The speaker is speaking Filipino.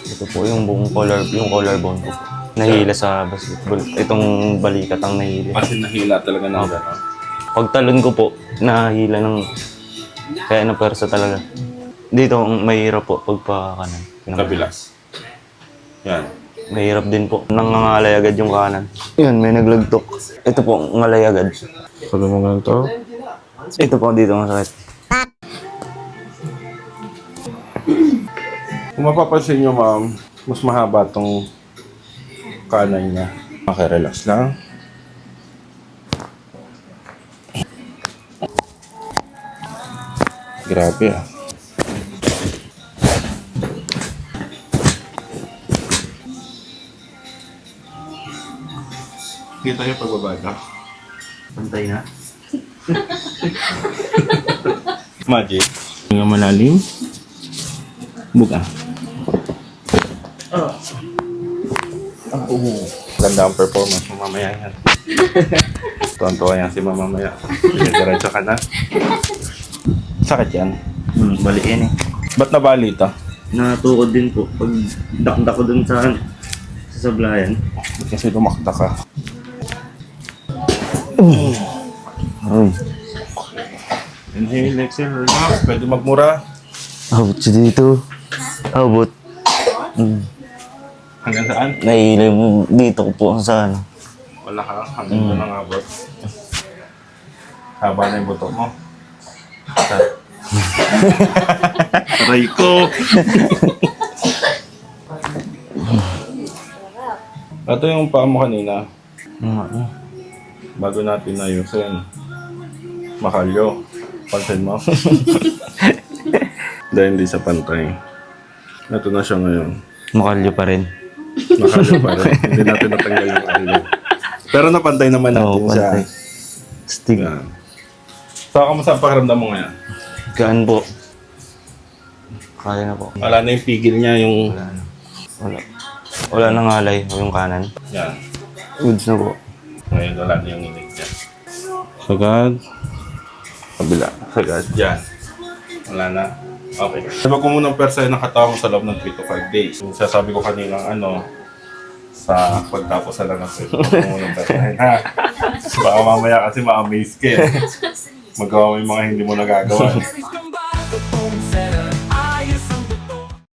Ito po yung buong collarbone ko. Nahila sa basketball. Itong balikat ang nahila. Kasi nahila talaga ng gano'n. Pagtalon ko po, nahila ng... Kaya napersa talaga. Dito, mahirap po pagpa kanan. Kabilas. Yan. Mahirap din po. Nangangalay agad yung kanan. Yun, may naglagtok. Ito po, ngalay agad. Pag mo ganito? Ito po, dito ang sakit. Kung mapapansin nyo, ma'am, mas mahaba tong kanan niya. Okay, relax lang. Grabe ah. Kita niyo pagbabaga. Pantay na. Magic. Nga malalim. Buka. Ganda ang performance mo mamaya yan. Tuwan-tuwa yan si mama mamaya. Diretso ka na. Sakit yan. Balikin eh. Ba't nabali ito? Natukod din po. Pag dakdak ko dun sa sablayan. Kasi lumakta ka. Ay. Inhale, exhale, relax. Pwede magmura. Abot siya dito. Abot. Hanggang saan? Nahihila yung dito ko po sa ano. Wala ka. Hanggang doon ang abot. Haba na yung buto mo. Aray ko! Ito yung paa mo kanina. Bago natin ayusin. Makalyo. Pansin mo. Dahil hindi sa pantay. Ito na siya ngayon. Makalyo pa rin. Makalyo pa rin. Hindi natin natanggal yung makalyo. Pero napantay naman natin siya. pantay. Stig. Yan. So, kamusta ang pakiramdam mo ngayon? Gaan po. Kaya na po. Wala na yung pigil niya, yung... Wala na. Wala nang alay yung kanan. Yan. Goods na po. Ngayon wala na yung inig niya. Sagad. Kabila. Sagad. Yan. Wala na. Okay. Sabi ko muna ang persa ng katawan mo sa loob ng 3 to 5 days. Yung sasabi ko kanina sa pagtapos na lang ng trip. Muna ang persahin, ha? Baka mamaya kasi ma-amaze ka eh. Magawa mo yung mga hindi mo nagagawa.